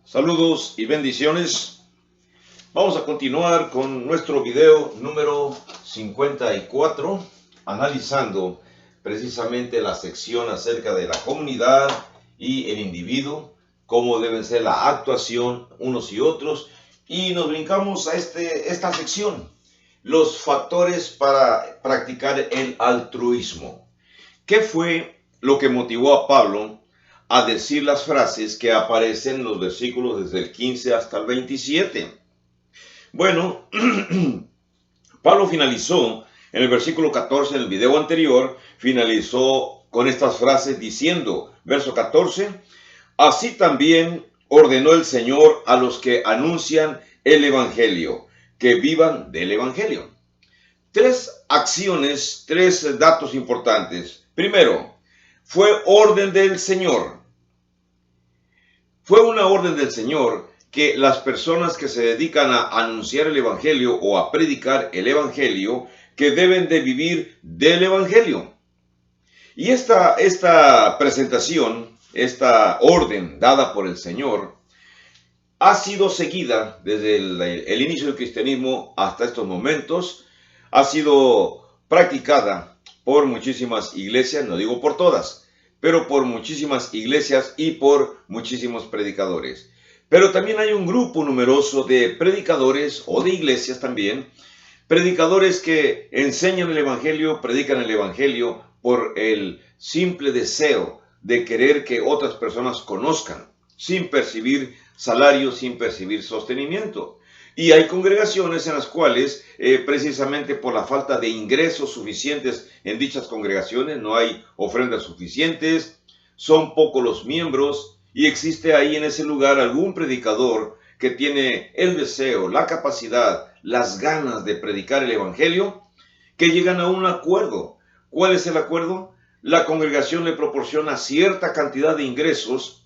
Saludos y bendiciones. Vamos a continuar con nuestro video número 54, analizando precisamente la sección acerca de la comunidad y el individuo, cómo deben ser la actuación unos y otros, y nos brincamos a esta sección, los factores para practicar el altruismo. ¿Qué fue lo que motivó a Pablo a decir las frases que aparecen en los versículos desde el 15 hasta el 27? Bueno, Pablo finalizó en el versículo 14, en el video anterior, finalizó con estas frases diciendo, verso 14, así también ordenó el Señor a los que anuncian el Evangelio, que vivan del Evangelio. Tres acciones, tres datos importantes. Primero, fue orden del Señor. Fue una orden del Señor que las personas que se dedican a anunciar el Evangelio o a predicar el Evangelio, que deben de vivir del Evangelio. Y esta presentación, esta orden dada por el Señor, ha sido seguida desde el inicio del cristianismo hasta estos momentos, ha sido practicada por muchísimas iglesias, no digo por todas, pero por muchísimas iglesias y por muchísimos predicadores. Pero también hay un grupo numeroso de predicadores o de iglesias también, predicadores que enseñan el Evangelio, predican el Evangelio por el simple deseo de querer que otras personas conozcan, sin percibir salario, sin percibir sostenimiento. Y hay congregaciones en las cuales, precisamente por la falta de ingresos suficientes en dichas congregaciones, no hay ofrendas suficientes, son pocos los miembros, y existe ahí en ese lugar algún predicador que tiene el deseo, la capacidad, las ganas de predicar el Evangelio, que llegan a un acuerdo. ¿Cuál es el acuerdo? La congregación le proporciona cierta cantidad de ingresos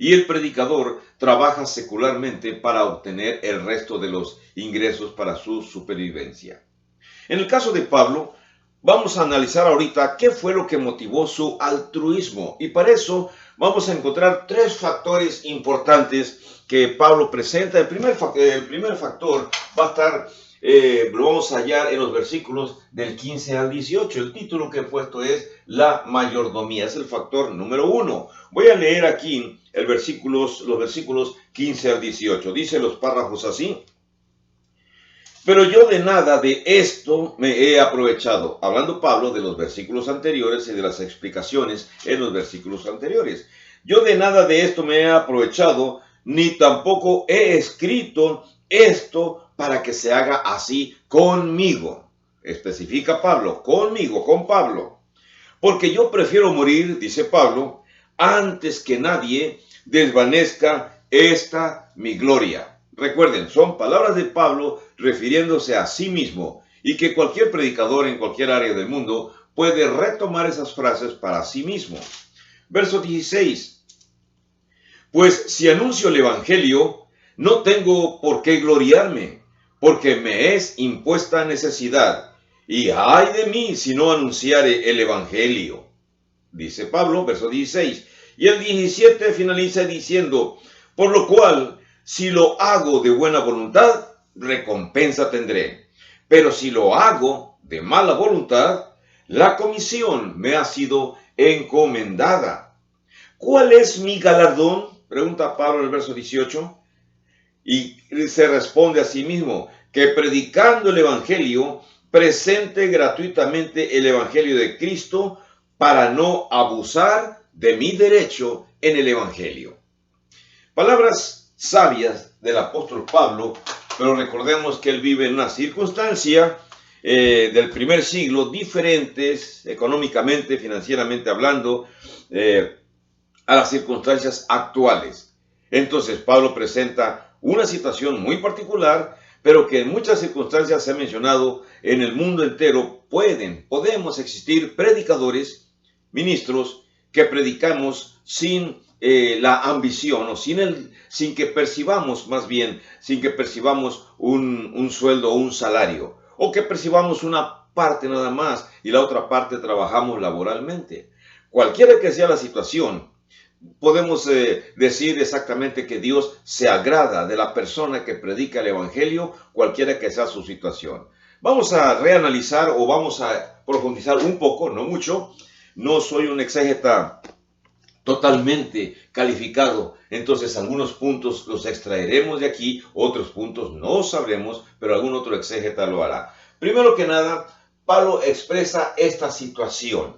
y el predicador trabaja secularmente para obtener el resto de los ingresos para su supervivencia. En el caso de Pablo, vamos a analizar ahorita qué fue lo que motivó su altruismo. Y para eso vamos a encontrar tres factores importantes que Pablo presenta. El primer factor va a estar, lo vamos a hallar en los versículos del 15 al 18. El título que he puesto es la mayordomía. Es el factor número 1. Voy a leer aquí los versículos 15 al 18. Dice los párrafos así. Pero yo de nada de esto me he aprovechado. Hablando Pablo de los versículos anteriores y de las explicaciones en los versículos anteriores. Yo de nada de esto me he aprovechado, ni tampoco he escrito esto para que se haga así conmigo. Especifica Pablo, conmigo, con Pablo. Porque yo prefiero morir, dice Pablo, antes que nadie desvanezca esta mi gloria. Recuerden, son palabras de Pablo refiriéndose a sí mismo, y que cualquier predicador en cualquier área del mundo puede retomar esas frases para sí mismo. Verso 16. Pues si anuncio el Evangelio, no tengo por qué gloriarme, porque me es impuesta necesidad, y ay de mí si no anunciare el Evangelio. Dice Pablo, verso 16. Y el 17 finaliza diciendo, por lo cual, si lo hago de buena voluntad, recompensa tendré. Pero si lo hago de mala voluntad, la comisión me ha sido encomendada. ¿Cuál es mi galardón? Pregunta Pablo en el verso 18. Y se responde a sí mismo, que predicando el Evangelio, presente gratuitamente el Evangelio de Cristo para no abusar de mi derecho en el Evangelio. Palabras sabias del apóstol Pablo, pero recordemos que él vive en una circunstancia del primer siglo, diferentes económicamente, financieramente hablando, a las circunstancias actuales. Entonces Pablo presenta una situación muy particular, pero que en muchas circunstancias se ha mencionado en el mundo entero. Podemos existir predicadores, ministros, que predicamos sin la ambición, o sin que percibamos, más bien, sin que percibamos un sueldo o un salario, o que percibamos una parte nada más y la otra parte trabajamos laboralmente. Cualquiera que sea la situación, podemos decir exactamente que Dios se agrada de la persona que predica el Evangelio, cualquiera que sea su situación. Vamos a reanalizar o vamos a profundizar un poco, no mucho. No soy un exégeta totalmente calificado, entonces algunos puntos los extraeremos de aquí, otros puntos no sabremos, pero algún otro exégeta lo hará. Primero que nada, Pablo expresa esta situación.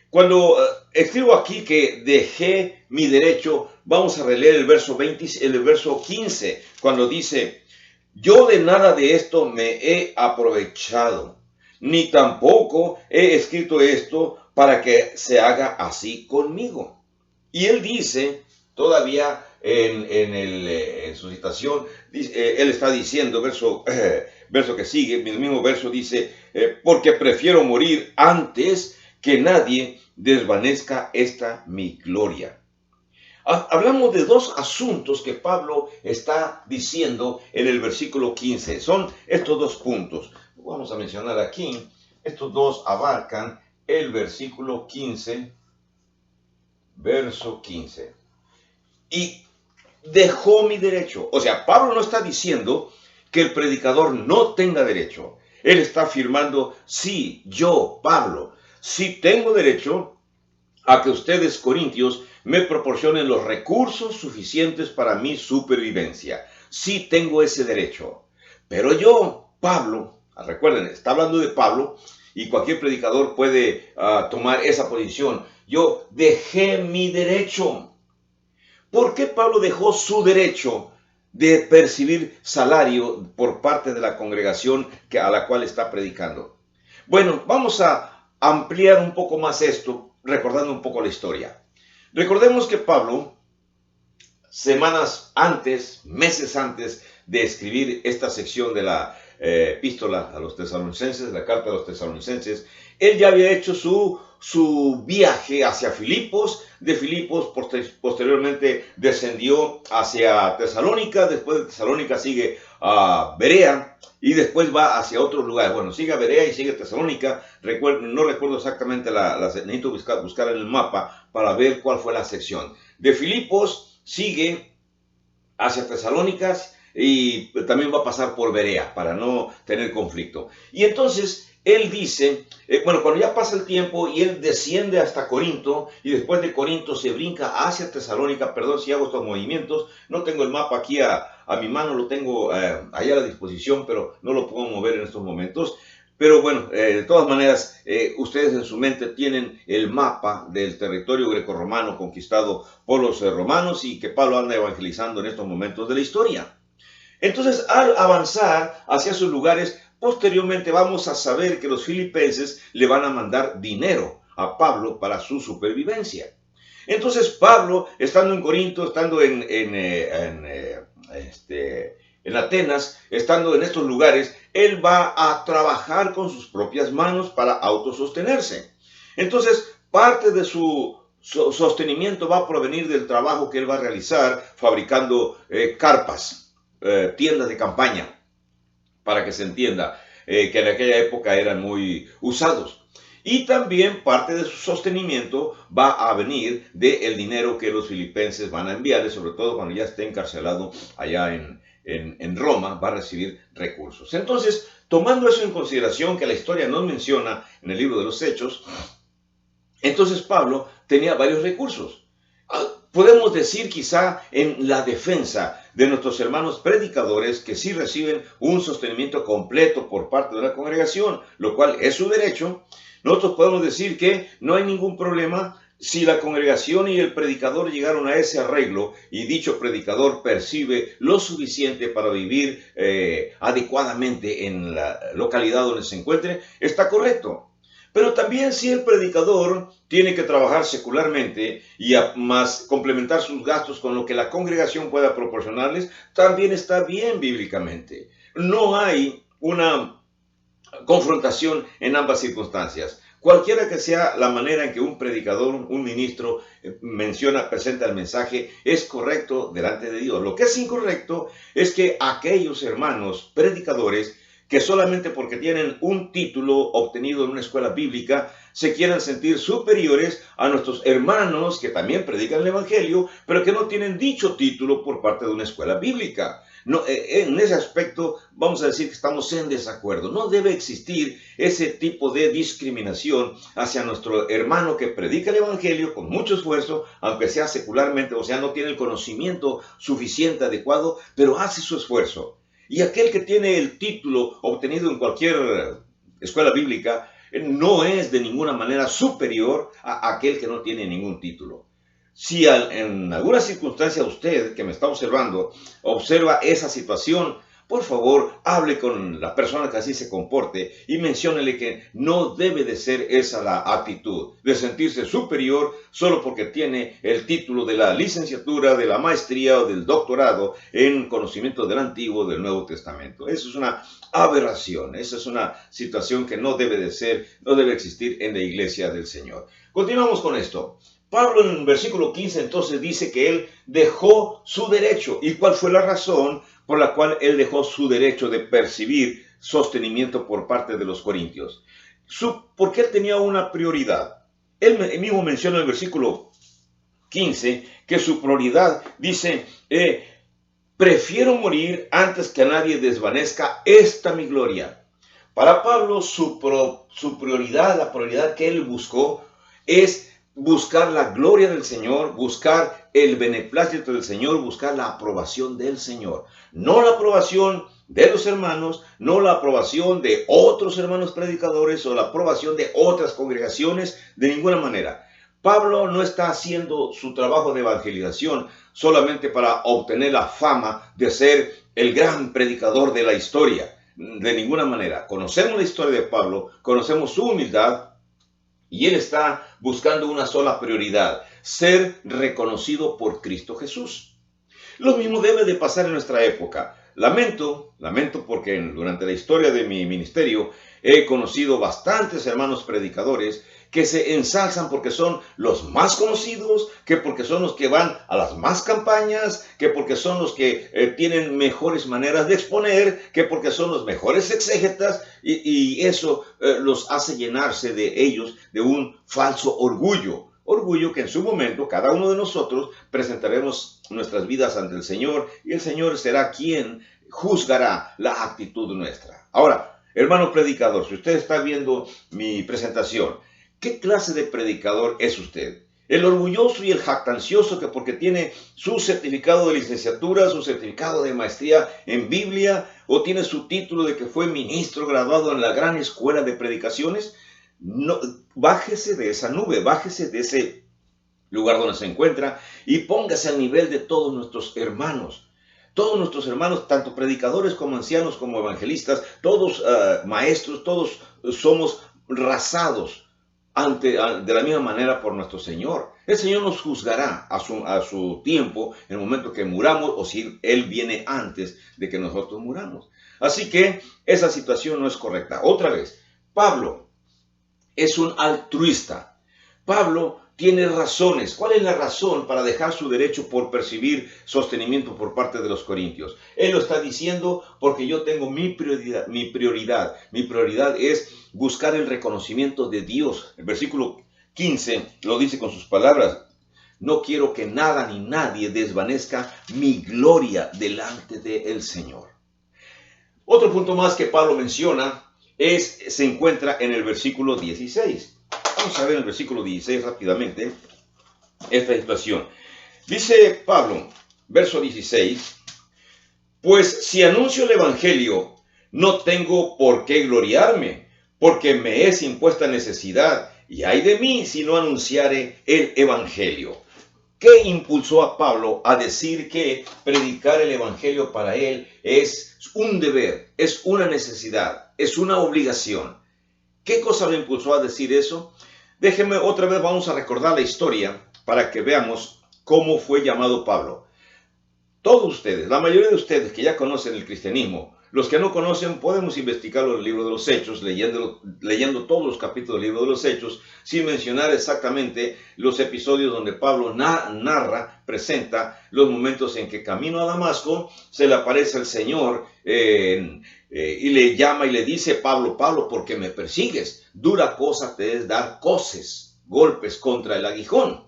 Cuando escribo aquí que dejé mi derecho, vamos a releer el verso 15, cuando dice: yo de nada de esto me he aprovechado, ni tampoco he escrito esto para que se haga así conmigo. Y él dice, todavía en su citación, él está diciendo, verso que sigue, el mismo verso dice, porque prefiero morir antes que nadie desvanezca esta mi gloria. Hablamos de dos asuntos que Pablo está diciendo en el versículo 15. Son estos dos puntos. Vamos a mencionar aquí. Estos dos abarcan el versículo 15, verso 15. Y dejó mi derecho. O sea, Pablo no está diciendo que el predicador no tenga derecho. Él está afirmando, sí, yo, Pablo, sí tengo derecho a que ustedes, corintios, me proporcionen los recursos suficientes para mi supervivencia. Sí tengo ese derecho. Pero yo, Pablo, recuerden, está hablando de Pablo, y cualquier predicador puede tomar esa posición. Yo dejé mi derecho. ¿Por qué Pablo dejó su derecho de percibir salario por parte de la congregación a la cual está predicando? Bueno, vamos a ampliar un poco más esto, recordando un poco la historia. Recordemos que Pablo, semanas antes, meses antes de escribir esta sección de la epístola a los tesalonicenses, la carta a los tesalonicenses, él ya había hecho su viaje hacia Filipos. De Filipos posteriormente descendió hacia Tesalónica, después de Tesalónica sigue a Berea y después va hacia otros lugares. Bueno, sigue a Berea y sigue a Tesalónica. No recuerdo exactamente necesito buscar en el mapa para ver cuál fue la sección. De Filipos sigue hacia Tesalónicas y también va a pasar por Berea para no tener conflicto. Y entonces él dice, cuando ya pasa el tiempo y él desciende hasta Corinto y después de Corinto se brinca hacia Tesalónica, perdón si hago estos movimientos, no tengo el mapa aquí a mi mano, lo tengo allá a la disposición, pero no lo puedo mover en estos momentos. Pero bueno, de todas maneras, ustedes en su mente tienen el mapa del territorio grecorromano conquistado por los romanos y que Pablo anda evangelizando en estos momentos de la historia. Entonces, al avanzar hacia sus lugares, posteriormente vamos a saber que los filipenses le van a mandar dinero a Pablo para su supervivencia. Entonces, Pablo, estando en Corinto, estando en Atenas, estando en estos lugares, él va a trabajar con sus propias manos para autosostenerse. Entonces, parte de su sostenimiento va a provenir del trabajo que él va a realizar fabricando carpas, tiendas de campaña, para que se entienda, que en aquella época eran muy usados. Y también parte de su sostenimiento va a venir del dinero que los filipenses van a enviarle, sobre todo cuando ya esté encarcelado allá en Roma, va a recibir recursos. Entonces, tomando eso en consideración, que la historia nos menciona en el libro de los Hechos, entonces Pablo tenía varios recursos. Podemos decir quizá en la defensa de nuestros hermanos predicadores que sí reciben un sostenimiento completo por parte de la congregación, lo cual es su derecho. Nosotros podemos decir que no hay ningún problema si la congregación y el predicador llegaron a ese arreglo y dicho predicador percibe lo suficiente para vivir adecuadamente en la localidad donde se encuentre, está correcto. Pero también si el predicador tiene que trabajar secularmente y más complementar sus gastos con lo que la congregación pueda proporcionarles, también está bien bíblicamente. No hay una confrontación en ambas circunstancias. Cualquiera que sea la manera en que un predicador, un ministro presenta el mensaje, es correcto delante de Dios. Lo que es incorrecto es que aquellos hermanos predicadores que solamente porque tienen un título obtenido en una escuela bíblica se quieran sentir superiores a nuestros hermanos que también predican el Evangelio, pero que no tienen dicho título por parte de una escuela bíblica. No, en ese aspecto vamos a decir que estamos en desacuerdo. No debe existir ese tipo de discriminación hacia nuestro hermano que predica el Evangelio con mucho esfuerzo, aunque sea secularmente, o sea, no tiene el conocimiento suficiente, adecuado, pero hace su esfuerzo. Y aquel que tiene el título obtenido en cualquier escuela bíblica no es de ninguna manera superior a aquel que no tiene ningún título. Si en alguna circunstancia usted que me está observando observa esa situación, por favor, hable con la persona que así se comporte y menciónele que no debe de ser esa la actitud, de sentirse superior solo porque tiene el título de la licenciatura, de la maestría o del doctorado en conocimiento del Antiguo o del Nuevo Testamento. Eso es una aberración, esa es una situación que no debe de ser, no debe existir en la iglesia del Señor. Continuamos con esto. Pablo en el versículo 15 entonces dice que él dejó su derecho. ¿Y cuál fue la razón por la cual él dejó su derecho de percibir sostenimiento por parte de los corintios? Porque él tenía una prioridad. Él mismo menciona en el versículo 15 que su prioridad dice, prefiero morir antes que a nadie desvanezca esta mi gloria. Para Pablo su prioridad, la prioridad que él buscó es buscar la gloria del Señor, buscar el beneplácito del Señor, buscar la aprobación del Señor. No la aprobación de los hermanos, no la aprobación de otros hermanos predicadores o la aprobación de otras congregaciones, de ninguna manera. Pablo no está haciendo su trabajo de evangelización solamente para obtener la fama de ser el gran predicador de la historia. De ninguna manera. Conocemos la historia de Pablo, conocemos su humildad, y él está buscando una sola prioridad, ser reconocido por Cristo Jesús. Lo mismo debe de pasar en nuestra época. Lamento porque durante la historia de mi ministerio he conocido bastantes hermanos predicadores que se ensalzan porque son los más conocidos, que porque son los que van a las más campañas, que porque son los que tienen mejores maneras de exponer, que porque son los mejores exégetas, y eso los hace llenarse de ellos de un falso orgullo. Orgullo que en su momento cada uno de nosotros presentaremos nuestras vidas ante el Señor y el Señor será quien juzgará la actitud nuestra. Ahora, hermano predicador, si usted está viendo mi presentación, ¿qué clase de predicador es usted? El orgulloso y el jactancioso que porque tiene su certificado de licenciatura, su certificado de maestría en Biblia o tiene su título de que fue ministro graduado en la gran escuela de predicaciones. No, bájese de esa nube, bájese de ese lugar donde se encuentra y póngase al nivel de todos nuestros hermanos. Todos nuestros hermanos, tanto predicadores como ancianos como evangelistas, todos maestros, todos somos razados de la misma manera por nuestro Señor. El Señor nos juzgará a su tiempo, en el momento que muramos o si Él viene antes de que nosotros muramos. Así que esa situación no es correcta. Otra vez, Pablo es un altruista. Pablo tiene razones. ¿Cuál es la razón para dejar su derecho por percibir sostenimiento por parte de los corintios? Él lo está diciendo porque yo tengo mi prioridad. Mi prioridad es buscar el reconocimiento de Dios. El versículo 15 lo dice con sus palabras. No quiero que nada ni nadie desvanezca mi gloria delante del Señor. Otro punto más que Pablo menciona se encuentra en el versículo 16. Vamos a ver el versículo 16 rápidamente esta situación. Dice Pablo, verso 16, pues si anuncio el evangelio, no tengo por qué gloriarme, porque me es impuesta necesidad, y ay de mí si no anunciare el evangelio. ¿Qué impulsó a Pablo a decir que predicar el evangelio para él es un deber, es una necesidad, es una obligación? ¿Qué cosa lo impulsó a decir eso? Déjenme otra vez, vamos a recordar la historia para que veamos cómo fue llamado Pablo. Todos ustedes, la mayoría de ustedes que ya conocen el cristianismo, los que no conocen, podemos investigarlo en el libro de los Hechos, leyendo todos los capítulos del libro de los Hechos, sin mencionar exactamente los episodios donde Pablo narra, presenta los momentos en que camino a Damasco, se le aparece el Señor y le llama y le dice: Pablo, Pablo, ¿por qué me persigues? Dura cosa te es dar coces, golpes contra el aguijón.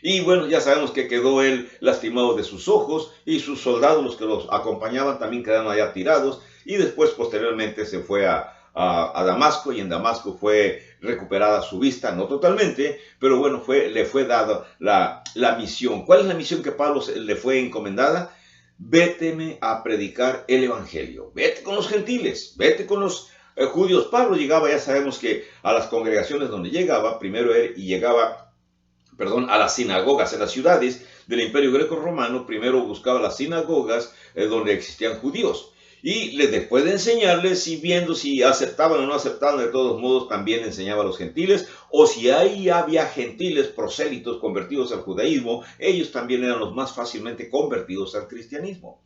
Y bueno, ya sabemos que quedó él lastimado de sus ojos, y sus soldados, los que los acompañaban, también quedaron allá tirados, y después posteriormente se fue a Damasco, y en Damasco fue recuperada su vista, no totalmente, pero bueno, le fue dada la misión. ¿Cuál es la misión que Pablo le fue encomendada? Véteme a predicar el evangelio, vete con los gentiles, vete con los judíos. Pablo llegaba, ya sabemos que a las congregaciones donde llegaba, primero él llegaba a las sinagogas en las ciudades del Imperio Greco-Romano. Primero buscaba las sinagogas donde existían judíos, y después de enseñarles y viendo si aceptaban o no aceptaban, de todos modos también enseñaba a los gentiles, o si ahí había gentiles prosélitos convertidos al judaísmo, ellos también eran los más fácilmente convertidos al cristianismo.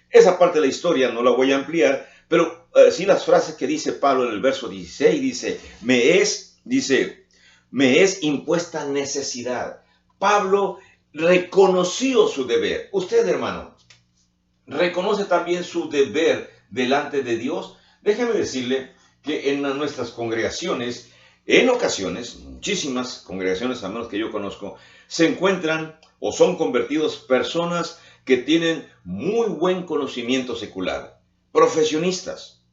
Esa parte de la historia no la voy a ampliar, pero sí las frases que dice Pablo en el verso 16, dice, me es impuesta necesidad. Pablo reconoció su deber. Usted, hermano, ¿reconoce también su deber delante de Dios? Déjeme decirle que en nuestras congregaciones, en ocasiones, muchísimas congregaciones, al menos que yo conozco, se encuentran o son convertidos personas que tienen muy buen conocimiento secular, profesionistas.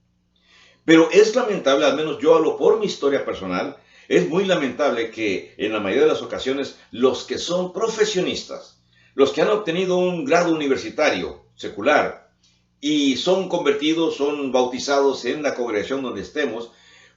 Pero es lamentable, al menos yo hablo por mi historia personal, es muy lamentable que en la mayoría de las ocasiones los que son profesionistas, los que han obtenido un grado universitario secular y son convertidos, son bautizados en la congregación donde estemos,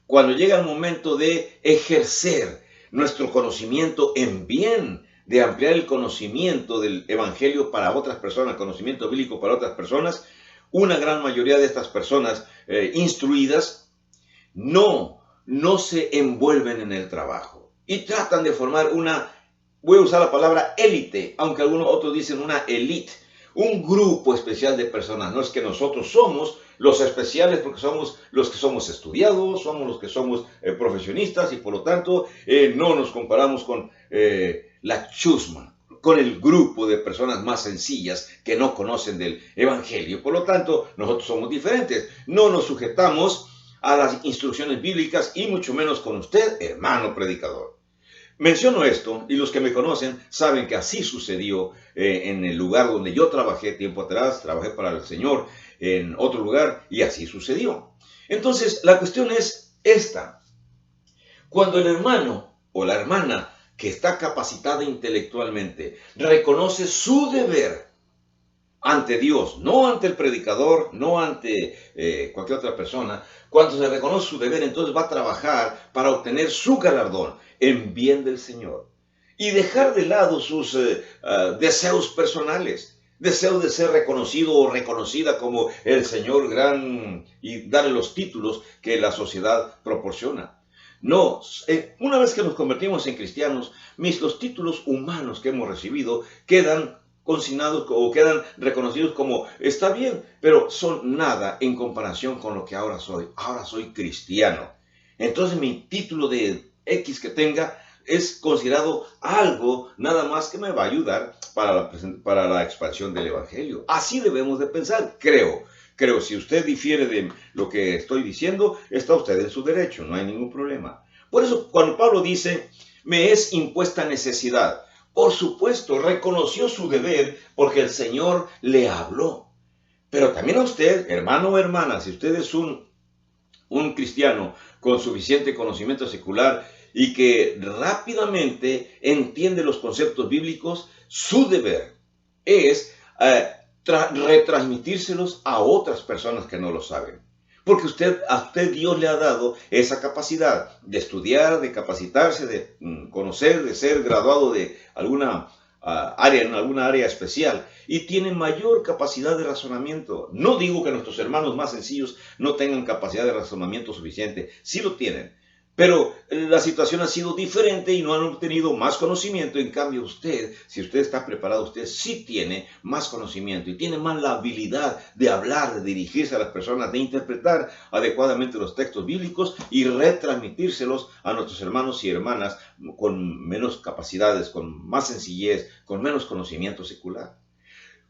cuando llega el momento de ejercer nuestro conocimiento en bien, de ampliar el conocimiento del evangelio para otras personas, conocimiento bíblico para otras personas, una gran mayoría de estas personas instruidas no se envuelven en el trabajo y tratan de formar voy a usar la palabra élite, aunque algunos otros dicen una élite, un grupo especial de personas. No es que nosotros somos los especiales porque somos los que somos estudiados, somos los que somos profesionistas, y por lo tanto no nos comparamos con la chusma, con el grupo de personas más sencillas que no conocen del evangelio. Por lo tanto, nosotros somos diferentes. No nos sujetamos a las instrucciones bíblicas, y mucho menos con usted, hermano predicador. Menciono esto, y los que me conocen saben que así sucedió en el lugar donde yo trabajé tiempo atrás. Trabajé para el Señor en otro lugar, y así sucedió. Entonces, la cuestión es esta. Cuando el hermano o la hermana que está capacitada intelectualmente reconoce su deber ante Dios, no ante el predicador, no ante cualquier otra persona, cuando se reconoce su deber, entonces va a trabajar para obtener su galardón en bien del Señor y dejar de lado sus deseos personales, deseos de ser reconocido o reconocida como el Señor gran, y darle los títulos que la sociedad proporciona. No, una vez que nos convertimos en cristianos, los títulos humanos que hemos recibido quedan consignados o quedan reconocidos como está bien, pero son nada en comparación con lo que ahora soy. Ahora soy cristiano. Entonces mi título de X que tenga es considerado algo nada más que me va a ayudar para la expansión del evangelio. Así debemos de pensar, creo. Si usted difiere de lo que estoy diciendo, está usted en su derecho, no hay ningún problema. Por eso, cuando Pablo dice, me es impuesta necesidad, por supuesto, reconoció su deber porque el Señor le habló. Pero también a usted, hermano o hermana, si usted es un cristiano con suficiente conocimiento secular y que rápidamente entiende los conceptos bíblicos, su deber es retransmitírselos a otras personas que no lo saben. Porque a usted Dios le ha dado esa capacidad de estudiar, de capacitarse, de conocer, de ser graduado de alguna área, en alguna área especial, y tiene mayor capacidad de razonamiento. No digo que nuestros hermanos más sencillos no tengan capacidad de razonamiento suficiente, sí lo tienen, Pero la situación ha sido diferente y no han obtenido más conocimiento. En cambio usted, si usted está preparado, usted sí tiene más conocimiento y tiene más la habilidad de hablar, de dirigirse a las personas, de interpretar adecuadamente los textos bíblicos y retransmitírselos a nuestros hermanos y hermanas con menos capacidades, con más sencillez, con menos conocimiento secular.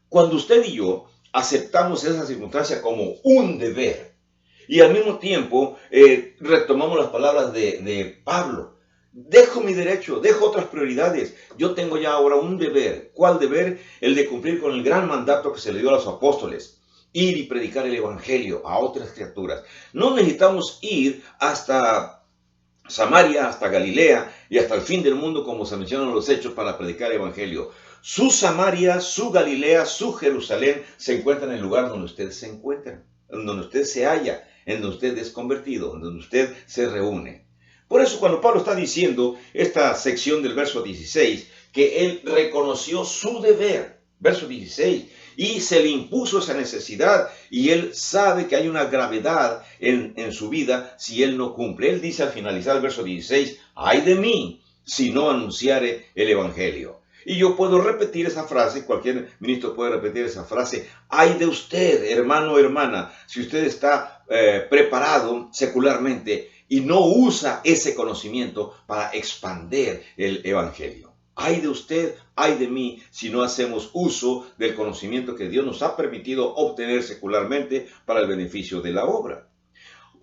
Cuando usted y yo aceptamos esa circunstancia como un deber, y al mismo tiempo retomamos las palabras de Pablo. Dejo mi derecho, dejo otras prioridades. Yo tengo ya ahora un deber. ¿Cuál deber? El de cumplir con el gran mandato que se le dio a los apóstoles. Ir y predicar el evangelio a otras criaturas. No necesitamos ir hasta Samaria, hasta Galilea y hasta el fin del mundo, como se mencionan en los Hechos, para predicar el evangelio. Su Samaria, su Galilea, su Jerusalén se encuentran en el lugar donde usted se encuentra, donde usted se halla, en donde usted es convertido, en donde usted se reúne. Por eso cuando Pablo está diciendo esta sección del verso 16, que él reconoció su deber, verso 16, y se le impuso esa necesidad y él sabe que hay una gravedad en su vida si él no cumple. Él dice al finalizar el verso 16, ay de mí si no anunciare el evangelio. Y yo puedo repetir esa frase, cualquier ministro puede repetir esa frase, ay de usted, hermano o hermana, si usted está preparado secularmente y no usa ese conocimiento para expandir el evangelio. Ay de usted, ay de mí, si no hacemos uso del conocimiento que Dios nos ha permitido obtener secularmente para el beneficio de la obra.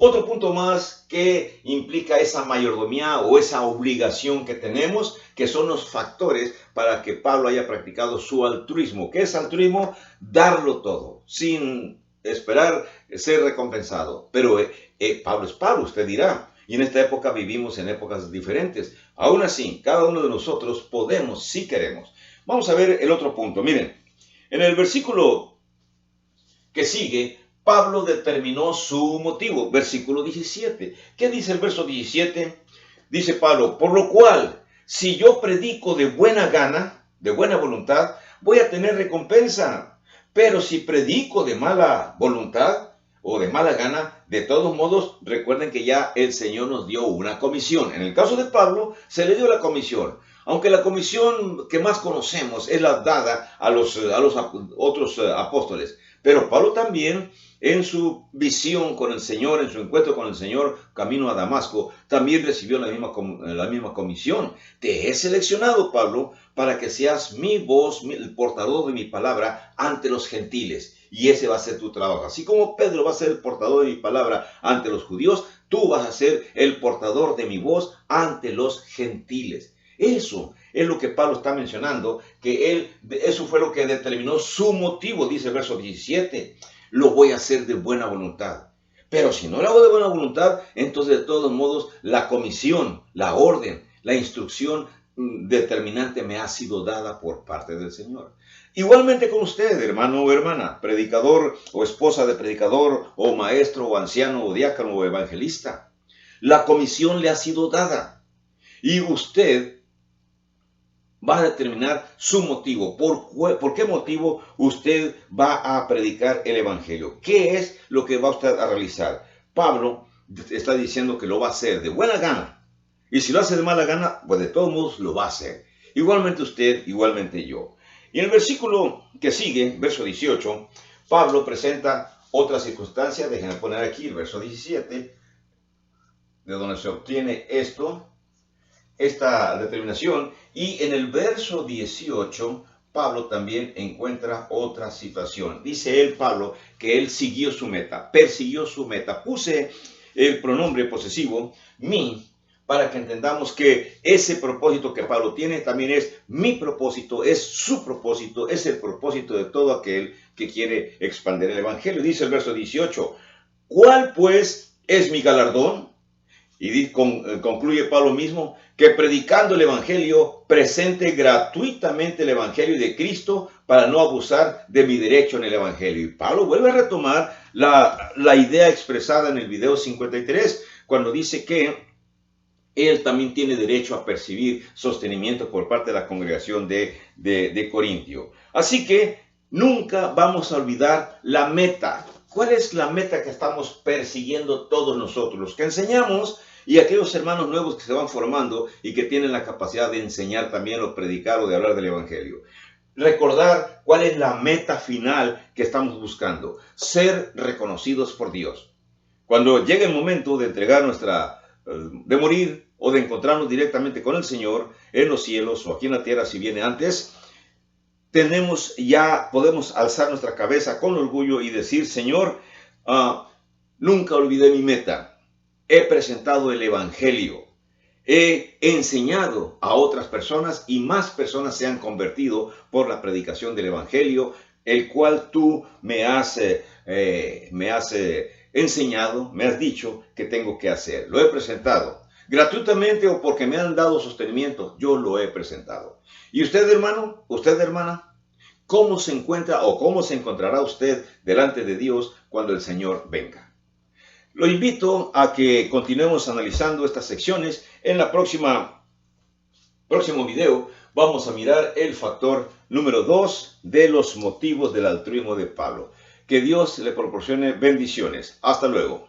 Otro punto más que implica esa mayordomía o esa obligación que tenemos, que son los factores para que Pablo haya practicado su altruismo. ¿Qué es altruismo? Darlo todo, sin esperar ser recompensado. Pero Pablo es Pablo, usted dirá. Y en esta época vivimos en épocas diferentes. Aún así, cada uno de nosotros podemos, si queremos. Vamos a ver el otro punto. Miren, en el versículo que sigue, Pablo determinó su motivo. Versículo 17. ¿Qué dice el verso 17? Dice Pablo, por lo cual, si yo predico de buena gana, de buena voluntad, voy a tener recompensa. Pero si predico de mala voluntad o de mala gana, de todos modos, recuerden que ya el Señor nos dio una comisión. En el caso de Pablo, se le dio la comisión. Aunque la comisión que más conocemos es la dada a los otros apóstoles. Pero Pablo también, en su visión con el Señor, en su encuentro con el Señor, camino a Damasco, también recibió la misma comisión. Te he seleccionado, Pablo, para que seas mi voz, el portador de mi palabra ante los gentiles. Y ese va a ser tu trabajo. Así como Pedro va a ser el portador de mi palabra ante los judíos, tú vas a ser el portador de mi voz ante los gentiles. Eso es lo que Pablo está mencionando, que eso fue lo que determinó su motivo, dice el verso 17. Lo voy a hacer de buena voluntad. Pero si no lo hago de buena voluntad, entonces de todos modos la comisión, la orden, la instrucción determinante me ha sido dada por parte del Señor. Igualmente con usted, hermano o hermana, predicador o esposa de predicador, o maestro o anciano o diácono o evangelista. La comisión le ha sido dada y usted va a determinar su motivo. ¿Por qué motivo usted va a predicar el evangelio? ¿Qué es lo que va usted a realizar? Pablo está diciendo que lo va a hacer de buena gana. Y si lo hace de mala gana, pues de todos modos lo va a hacer. Igualmente usted, igualmente yo. Y en el versículo que sigue, verso 18, Pablo presenta otra circunstancia. Déjenme poner aquí el verso 17, de donde se obtiene esta determinación. Y en el verso 18, Pablo también encuentra otra situación. Dice él, Pablo, que él siguió su meta, persiguió su meta. Puse el pronombre posesivo, mi, para que entendamos que ese propósito que Pablo tiene también es mi propósito, es su propósito, es el propósito de todo aquel que quiere expandir el evangelio. Dice el verso 18, ¿cuál pues es mi galardón? Y concluye Pablo mismo, que predicando el evangelio, presente gratuitamente el evangelio de Cristo para no abusar de mi derecho en el evangelio. Y Pablo vuelve a retomar la idea expresada en el video 53, cuando dice que él también tiene derecho a percibir sostenimiento por parte de la congregación de Corintio. Así que nunca vamos a olvidar la meta. ¿Cuál es la meta que estamos persiguiendo todos nosotros? Los que enseñamos y aquellos hermanos nuevos que se van formando y que tienen la capacidad de enseñar también o predicar o de hablar del Evangelio. Recordar cuál es la meta final que estamos buscando, ser reconocidos por Dios. Cuando llegue el momento de entregar de morir o de encontrarnos directamente con el Señor en los cielos o aquí en la tierra si viene antes, podemos alzar nuestra cabeza con orgullo y decir, Señor, nunca olvidé mi meta, he presentado el Evangelio, he enseñado a otras personas y más personas se han convertido por la predicación del Evangelio, el cual tú me has enseñado, me has dicho que tengo que hacer. Lo he presentado gratuitamente o porque me han dado sostenimiento, yo lo he presentado. ¿Y usted, hermano? ¿Usted, hermana? ¿Cómo se encuentra o cómo se encontrará usted delante de Dios cuando el Señor venga? Lo invito a que continuemos analizando estas secciones. En la próximo video vamos a mirar el factor número 2 de los motivos del altruismo de Pablo. Que Dios le proporcione bendiciones. Hasta luego.